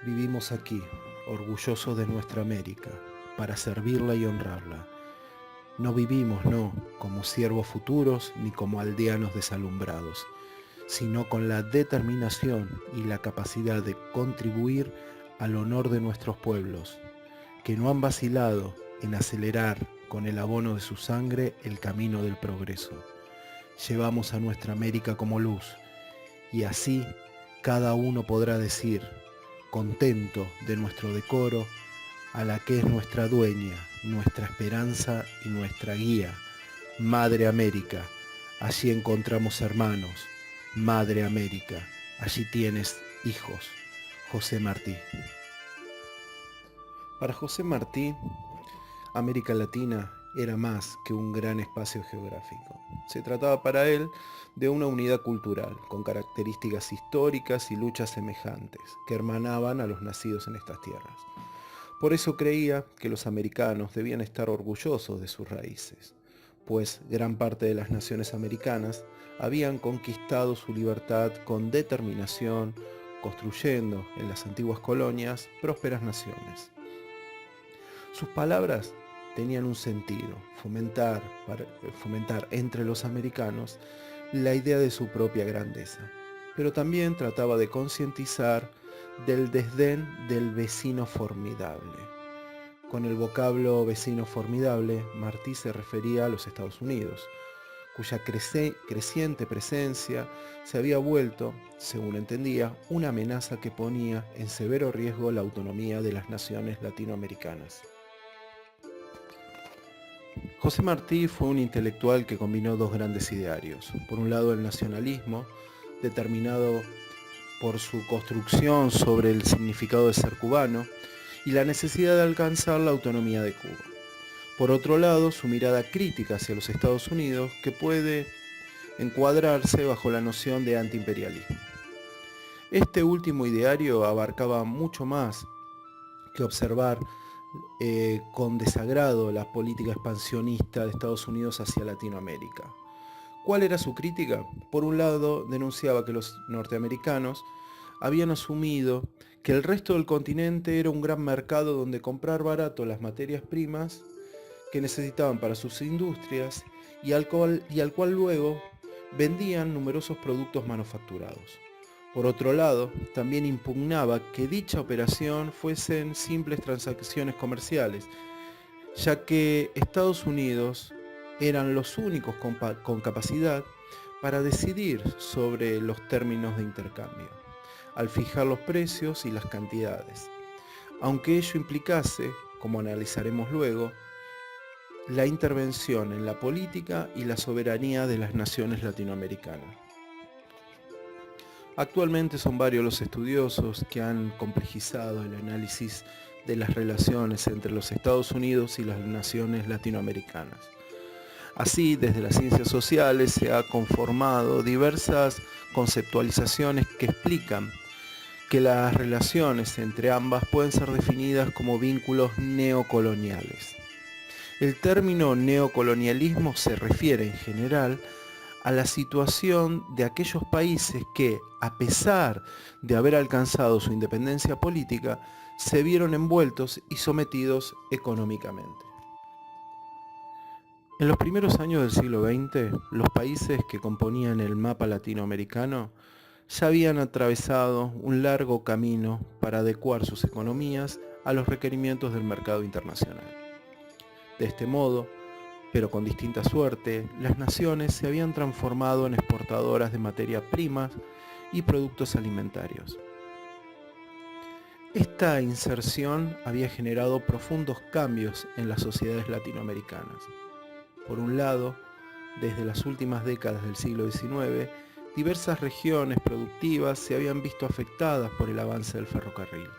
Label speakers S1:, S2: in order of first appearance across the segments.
S1: Vivimos aquí, orgullosos de nuestra América, para servirla y honrarla. No vivimos, no, como siervos futuros ni como aldeanos desalumbrados, sino con la determinación y la capacidad de contribuir al honor de nuestros pueblos, que no han vacilado en acelerar con el abono de su sangre el camino del progreso. Llevamos a nuestra América como luz, y así cada uno podrá decir, contento de nuestro decoro, a la que es nuestra dueña, nuestra esperanza y nuestra guía, Madre América. Allí encontramos hermanos, Madre América, allí tienes hijos. José Martí. Para José Martí, América Latina era más que un gran espacio geográfico. Se trataba para él de una unidad cultural, con características históricas y luchas semejantes, que hermanaban a los nacidos en estas tierras. Por eso creía que los americanos debían estar orgullosos de sus raíces, pues gran parte de las naciones americanas habían conquistado su libertad con determinación, construyendo en las antiguas colonias prósperas naciones. Sus palabras tenían un sentido, fomentar entre los americanos la idea de su propia grandeza, pero también trataba de concientizar del desdén del vecino formidable. Con el vocablo vecino formidable, Martí se refería a los Estados Unidos, cuya creciente presencia se había vuelto, según entendía, una amenaza que ponía en severo riesgo la autonomía de las naciones latinoamericanas. José Martí fue un intelectual que combinó dos grandes idearios. Por un lado, el nacionalismo, determinado por su construcción sobre el significado de ser cubano, y la necesidad de alcanzar la autonomía de Cuba. Por otro lado, su mirada crítica hacia los Estados Unidos, que puede encuadrarse bajo la noción de antiimperialismo. Este último ideario abarcaba mucho más que observar con desagrado la política expansionista de Estados Unidos hacia Latinoamérica. ¿Cuál era su crítica? Por un lado, denunciaba que los norteamericanos habían asumido que el resto del continente era un gran mercado donde comprar barato las materias primas que necesitaban para sus industrias y al cual luego vendían numerosos productos manufacturados. Por otro lado, también impugnaba que dicha operación fuesen simples transacciones comerciales, ya que Estados Unidos eran los únicos con capacidad para decidir sobre los términos de intercambio, al fijar los precios y las cantidades, aunque ello implicase, como analizaremos luego, la intervención en la política y la soberanía de las naciones latinoamericanas. Actualmente son varios los estudiosos que han complejizado el análisis de las relaciones entre los Estados Unidos y las naciones latinoamericanas. Así, desde las ciencias sociales se han conformado diversas conceptualizaciones que explican que las relaciones entre ambas pueden ser definidas como vínculos neocoloniales. El término neocolonialismo se refiere en general a la situación de aquellos países que, a pesar de haber alcanzado su independencia política, se vieron envueltos y sometidos económicamente. En los primeros años del siglo XX, los países que componían el mapa latinoamericano ya habían atravesado un largo camino para adecuar sus economías a los requerimientos del mercado internacional. De este modo, pero con distinta suerte, las naciones se habían transformado en exportadoras de materias primas y productos alimentarios. Esta inserción había generado profundos cambios en las sociedades latinoamericanas. Por un lado, desde las últimas décadas del siglo XIX, diversas regiones productivas se habían visto afectadas por el avance del ferrocarril.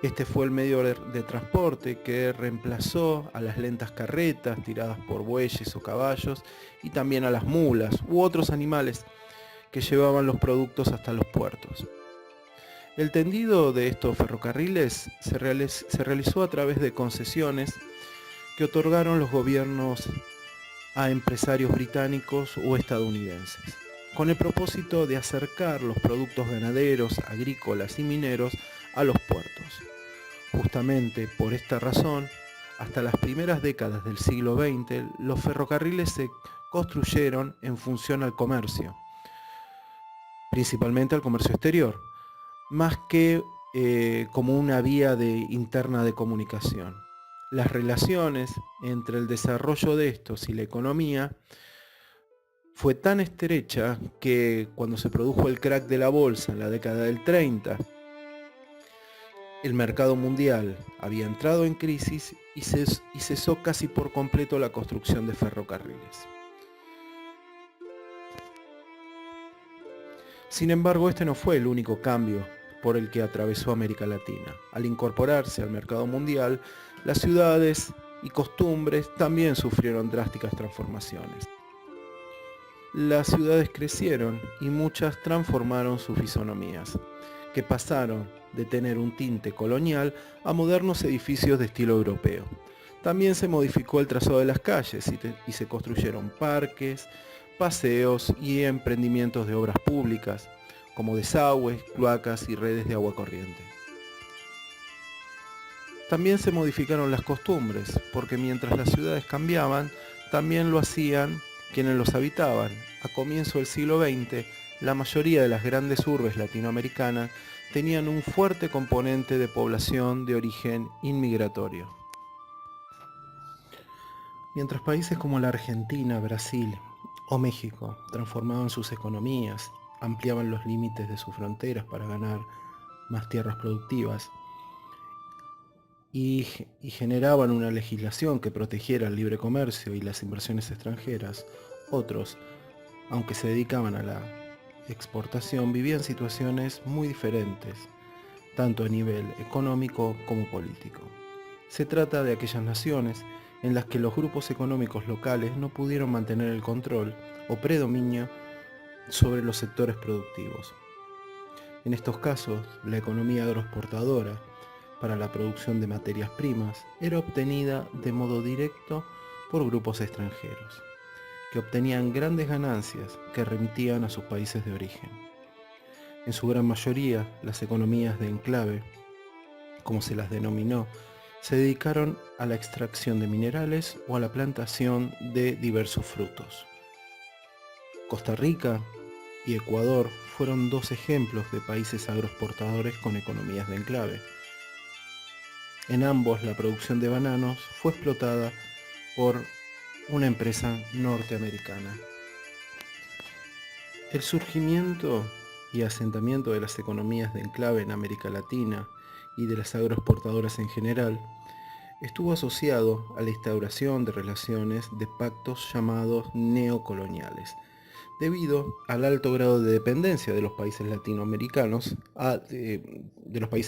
S1: Este fue el medio de transporte que reemplazó a las lentas carretas tiradas por bueyes o caballos y también a las mulas u otros animales que llevaban los productos hasta los puertos. El tendido de estos ferrocarriles se realizó a través de concesiones que otorgaron los gobiernos a empresarios británicos o estadounidenses, con el propósito de acercar los productos ganaderos, agrícolas y mineros a los puertos. Justamente por esta razón, hasta las primeras décadas del siglo XX, los ferrocarriles se construyeron en función al comercio, principalmente al comercio exterior, más que como una vía interna de comunicación. Las relaciones entre el desarrollo de estos y la economía fue tan estrecha que cuando se produjo el crack de la bolsa en la década del 30, el mercado mundial había entrado en crisis y cesó casi por completo la construcción de ferrocarriles. Sin embargo, este no fue el único cambio por el que atravesó América Latina. Al incorporarse al mercado mundial, las ciudades y costumbres también sufrieron drásticas transformaciones. Las ciudades crecieron y muchas transformaron sus fisonomías, que pasaron de tener un tinte colonial a modernos edificios de estilo europeo. También se modificó el trazado de las calles y se construyeron parques, paseos y emprendimientos de obras públicas, como desagües, cloacas y redes de agua corriente. También se modificaron las costumbres, porque mientras las ciudades cambiaban, también lo hacían quienes los habitaban. A comienzo del siglo XX, la mayoría de las grandes urbes latinoamericanas tenían un fuerte componente de población de origen inmigratorio. Mientras países como la Argentina, Brasil o México transformaban sus economías, ampliaban los límites de sus fronteras para ganar más tierras productivas y generaban una legislación que protegiera el libre comercio y las inversiones extranjeras, otros, aunque se dedicaban a la exportación, vivían situaciones muy diferentes, tanto a nivel económico como político. Se trata de aquellas naciones en las que los grupos económicos locales no pudieron mantener el control o predominio sobre los sectores productivos. En estos casos, la economía agroexportadora para la producción de materias primas era obtenida de modo directo por grupos extranjeros, que obtenían grandes ganancias que remitían a sus países de origen. En su gran mayoría, las economías de enclave, como se las denominó, se dedicaron a la extracción de minerales o a la plantación de diversos frutos. Costa Rica y Ecuador fueron dos ejemplos de países agroexportadores con economías de enclave. En ambos, la producción de bananos fue explotada por una empresa norteamericana. El surgimiento y asentamiento de las economías de enclave en América Latina y de las agroexportadoras en general estuvo asociado a la instauración de relaciones de pactos llamados neocoloniales, debido al alto grado de dependencia de los países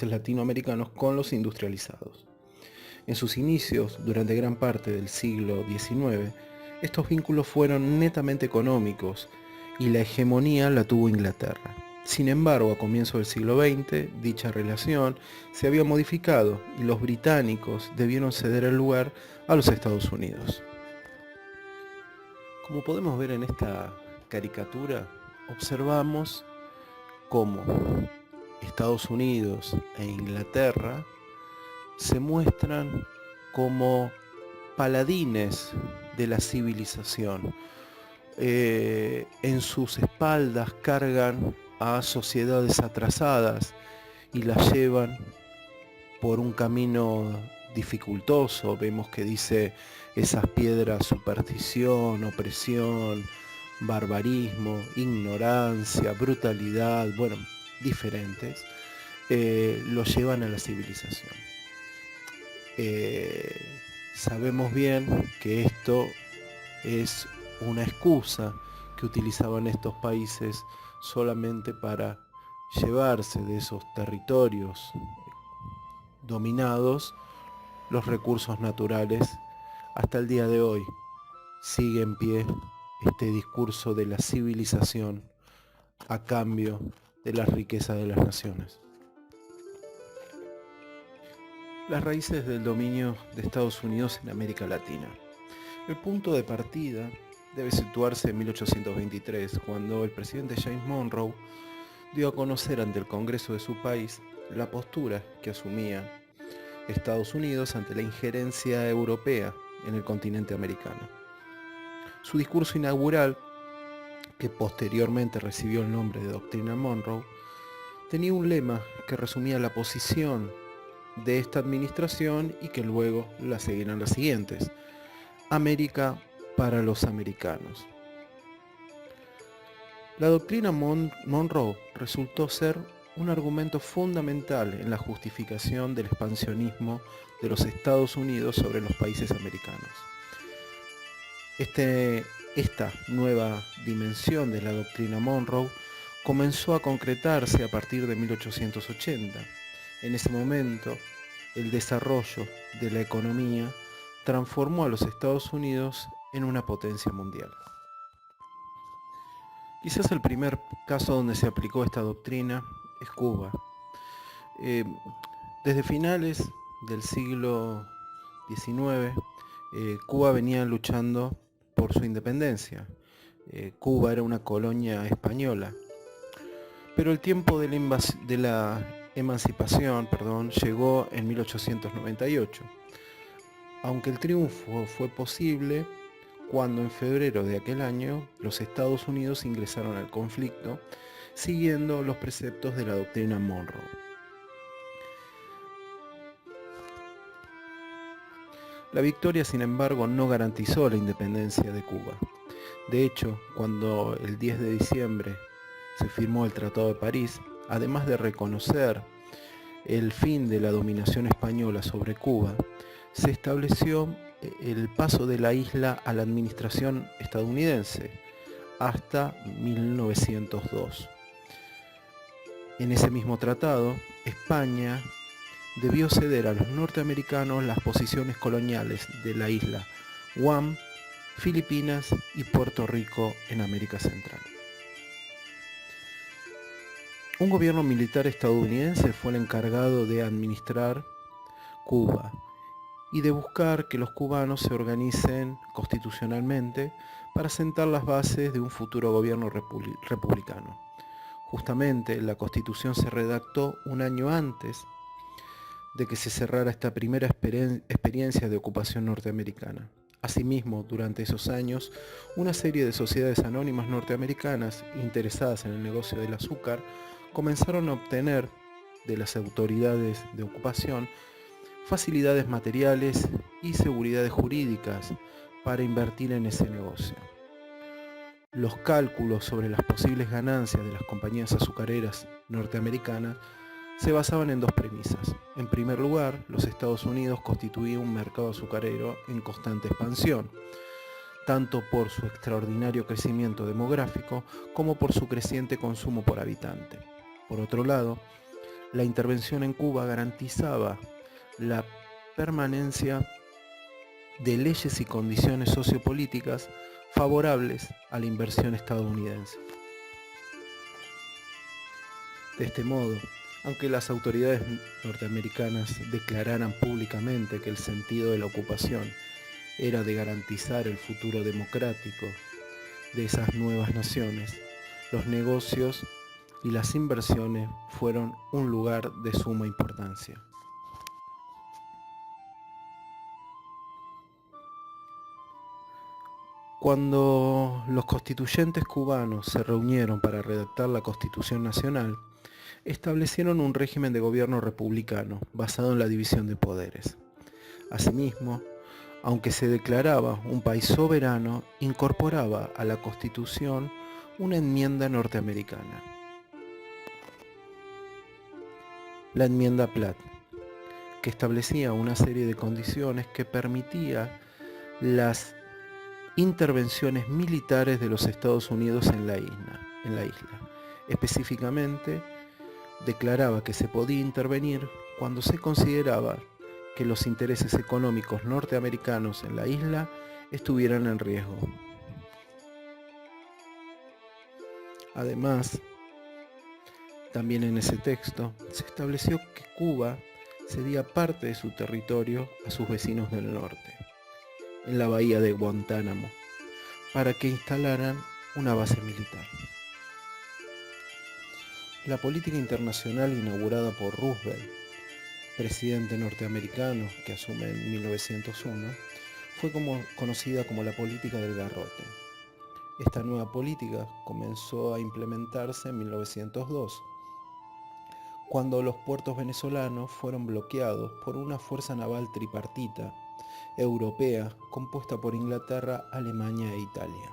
S1: latinoamericanos con los industrializados. En sus inicios, durante gran parte del siglo XIX, estos vínculos fueron netamente económicos y la hegemonía la tuvo Inglaterra. Sin embargo, a comienzos del siglo XX, dicha relación se había modificado y los británicos debieron ceder el lugar a los Estados Unidos. Como podemos ver en esta caricatura, observamos cómo Estados Unidos e Inglaterra se muestran como paladines de la civilización. En sus espaldas cargan a sociedades atrasadas y las llevan por un camino dificultoso. Vemos que dice esas piedras: superstición, opresión, barbarismo, ignorancia, brutalidad, bueno, diferentes, lo llevan a la civilización. Sabemos bien que esto es una excusa que utilizaban estos países solamente para llevarse de esos territorios dominados los recursos naturales. Hasta el día de hoy sigue en pie este discurso de la civilización a cambio de la riqueza de las naciones. Las raíces del dominio de Estados Unidos en América Latina. El punto de partida debe situarse en 1823, cuando el presidente James Monroe dio a conocer ante el Congreso de su país la postura que asumía Estados Unidos ante la injerencia europea en el continente americano. Su discurso inaugural, que posteriormente recibió el nombre de Doctrina Monroe, tenía un lema que resumía la posición de esta administración y que luego la seguirán las siguientes: América para los americanos. La doctrina Monroe resultó ser un argumento fundamental en la justificación del expansionismo de los Estados Unidos sobre los países americanos. Esta nueva dimensión de la doctrina Monroe comenzó a concretarse a partir de 1880. En ese momento, el desarrollo de la economía transformó a los Estados Unidos en una potencia mundial. Quizás el primer caso donde se aplicó esta doctrina es Cuba. Desde finales del siglo XIX, Cuba venía luchando por su independencia. Cuba era una colonia española, pero el tiempo de la emancipación llegó en 1898. Aunque el triunfo fue posible cuando en febrero de aquel año los Estados Unidos ingresaron al conflicto siguiendo los preceptos de la doctrina Monroe. La victoria, sin embargo, no garantizó la independencia de Cuba. De hecho, cuando el 10 de diciembre se firmó el Tratado de París, además de reconocer el fin de la dominación española sobre Cuba, se estableció el paso de la isla a la administración estadounidense hasta 1902. En ese mismo tratado, España debió ceder a los norteamericanos las posiciones coloniales de la isla Guam, Filipinas y Puerto Rico en América Central. Un gobierno militar estadounidense fue el encargado de administrar Cuba y de buscar que los cubanos se organicen constitucionalmente para sentar las bases de un futuro gobierno republicano. Justamente la Constitución se redactó un año antes de que se cerrara esta primera experiencia de ocupación norteamericana. Asimismo, durante esos años, una serie de sociedades anónimas norteamericanas interesadas en el negocio del azúcar comenzaron a obtener de las autoridades de ocupación facilidades materiales y seguridades jurídicas para invertir en ese negocio. Los cálculos sobre las posibles ganancias de las compañías azucareras norteamericanas se basaban en dos premisas. En primer lugar, los Estados Unidos constituían un mercado azucarero en constante expansión, tanto por su extraordinario crecimiento demográfico como por su creciente consumo por habitante. Por otro lado, la intervención en Cuba garantizaba la permanencia de leyes y condiciones sociopolíticas favorables a la inversión estadounidense. De este modo, aunque las autoridades norteamericanas declararan públicamente que el sentido de la ocupación era de garantizar el futuro democrático de esas nuevas naciones, los negocios y las inversiones fueron un lugar de suma importancia. Cuando los constituyentes cubanos se reunieron para redactar la Constitución Nacional, establecieron un régimen de gobierno republicano basado en la división de poderes. Asimismo, aunque se declaraba un país soberano, incorporaba a la Constitución una enmienda norteamericana, la enmienda Platt, que establecía una serie de condiciones que permitía las intervenciones militares de los Estados Unidos en la isla. Específicamente, declaraba que se podía intervenir cuando se consideraba que los intereses económicos norteamericanos en la isla estuvieran en riesgo. Además, también en ese texto se estableció que Cuba cedía parte de su territorio a sus vecinos del norte, en la bahía de Guantánamo, para que instalaran una base militar. La política internacional inaugurada por Roosevelt, presidente norteamericano que asume en 1901, fue conocida como la política del garrote. Esta nueva política comenzó a implementarse en 1902, cuando los puertos venezolanos fueron bloqueados por una fuerza naval tripartita europea compuesta por Inglaterra, Alemania e Italia.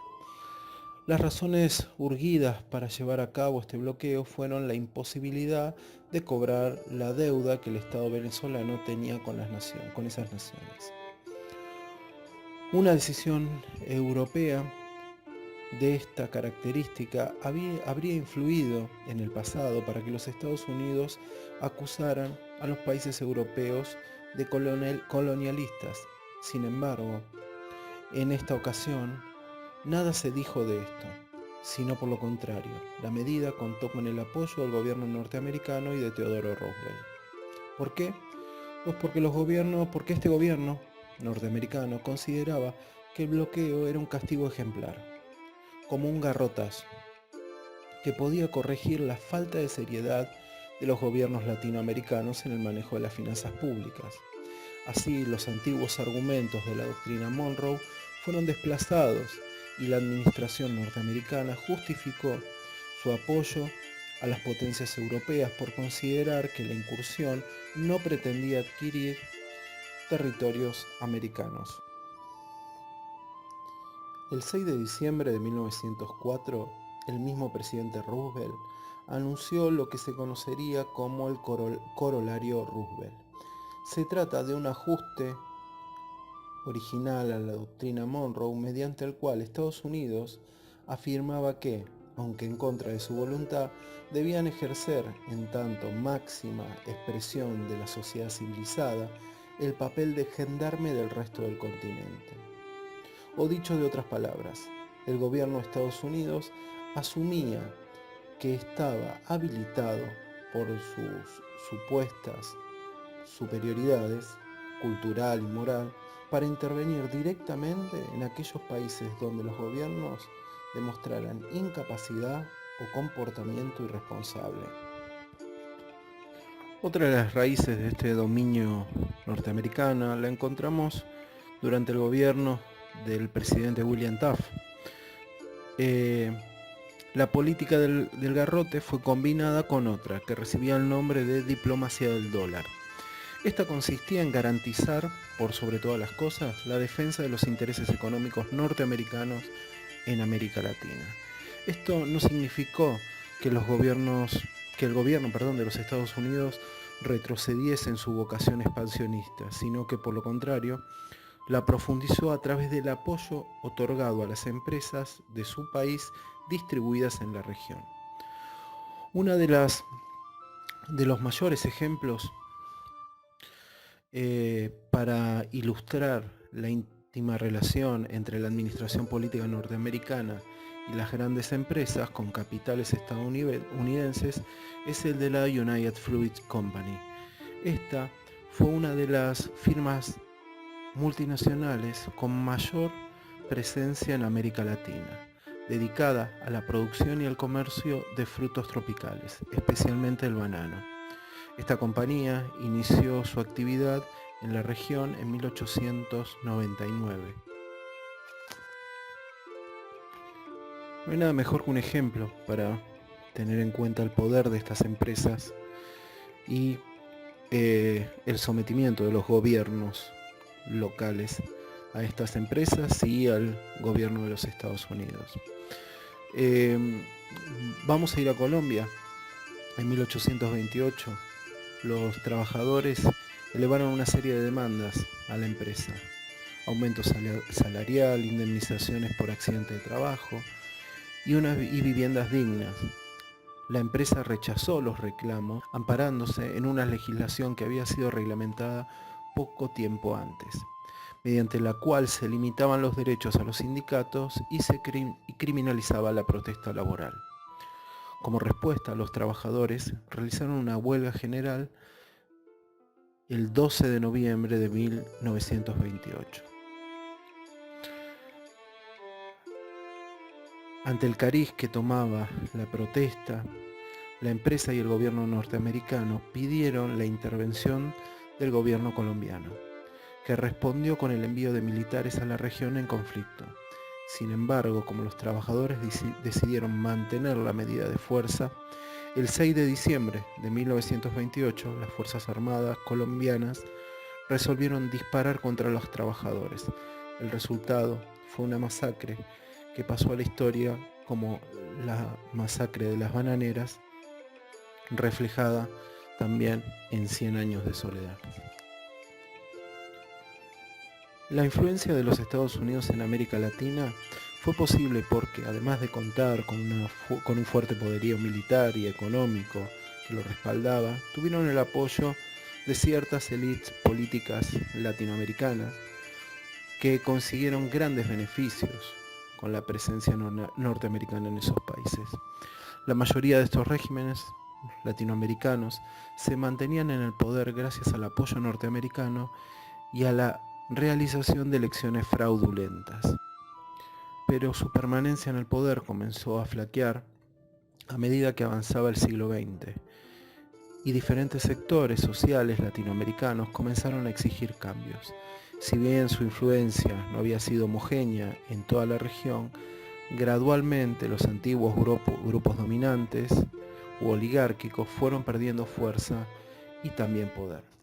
S1: Las razones urgidas para llevar a cabo este bloqueo fueron la imposibilidad de cobrar la deuda que el Estado venezolano tenía con esas naciones. Una decisión europea de esta característica habría influido en el pasado para que los Estados Unidos acusaran a los países europeos de colonialistas. Sin embargo, en esta ocasión, nada se dijo de esto, sino por lo contrario, la medida contó con el apoyo del gobierno norteamericano y de Theodore Roosevelt. ¿Por qué? Pues porque este gobierno norteamericano consideraba que el bloqueo era un castigo ejemplar, como un garrotazo, que podía corregir la falta de seriedad de los gobiernos latinoamericanos en el manejo de las finanzas públicas. Así, los antiguos argumentos de la doctrina Monroe fueron desplazados y la administración norteamericana justificó su apoyo a las potencias europeas por considerar que la incursión no pretendía adquirir territorios americanos. El 6 de diciembre de 1904, el mismo presidente Roosevelt anunció lo que se conocería como el corolario Roosevelt. Se trata de un ajuste original a la doctrina Monroe, mediante el cual Estados Unidos afirmaba que, aunque en contra de su voluntad, debían ejercer, en tanto máxima expresión de la sociedad civilizada, el papel de gendarme del resto del continente. O dicho de otras palabras, el gobierno de Estados Unidos asumía que estaba habilitado por sus supuestas superioridades cultural y moral para intervenir directamente en aquellos países donde los gobiernos demostraran incapacidad o comportamiento irresponsable. Otra de las raíces de este dominio norteamericano la encontramos durante el gobierno del presidente William Taft. La política del garrote fue combinada con otra que recibía el nombre de diplomacia del dólar. Esta consistía en garantizar, por sobre todas las cosas, la defensa de los intereses económicos norteamericanos en América Latina. Esto no significó que el gobierno de los Estados Unidos retrocediese en su vocación expansionista, sino que por lo contrario, la profundizó a través del apoyo otorgado a las empresas de su país distribuidas en la región. Uno de los mayores ejemplos para ilustrar la íntima relación entre la administración política norteamericana y las grandes empresas con capitales estadounidenses es el de la United Fruit Company. Esta fue una de las firmas multinacionales con mayor presencia en América Latina, dedicada a la producción y al comercio de frutos tropicales, especialmente el banano. Esta compañía inició su actividad en la región en 1899. No hay nada mejor que un ejemplo para tener en cuenta el poder de estas empresas y el sometimiento de los gobiernos locales a estas empresas y al gobierno de los Estados Unidos. Vamos a ir a Colombia. En 1828 los trabajadores elevaron una serie de demandas a la empresa: aumento salarial, indemnizaciones por accidente de trabajo y viviendas dignas. La empresa rechazó los reclamos, amparándose en una legislación que había sido reglamentada poco tiempo antes, mediante la cual se limitaban los derechos a los sindicatos y se criminalizaba la protesta laboral. Como respuesta, los trabajadores realizaron una huelga general el 12 de noviembre de 1928. Ante el cariz que tomaba la protesta, la empresa y el gobierno norteamericano pidieron la intervención del gobierno colombiano, que respondió con el envío de militares a la región en conflicto. Sin embargo, como los trabajadores decidieron mantener la medida de fuerza, el 6 de diciembre de 1928 las Fuerzas Armadas colombianas resolvieron disparar contra los trabajadores. El resultado fue una masacre que pasó a la historia como la masacre de las bananeras, reflejada también en 100 años de soledad. La influencia de los Estados Unidos en América Latina fue posible porque, además de contar con un fuerte poderío militar y económico que lo respaldaba, tuvieron el apoyo de ciertas élites políticas latinoamericanas que consiguieron grandes beneficios con la presencia norteamericana en esos países. La mayoría de estos regímenes latinoamericanos se mantenían en el poder gracias al apoyo norteamericano y a la realización de elecciones fraudulentas. Pero su permanencia en el poder comenzó a flaquear a medida que avanzaba el siglo XX y diferentes sectores sociales latinoamericanos comenzaron a exigir cambios. Si bien su influencia no había sido homogénea en toda la región, gradualmente los antiguos grupos dominantes u oligárquicos fueron perdiendo fuerza y también poder.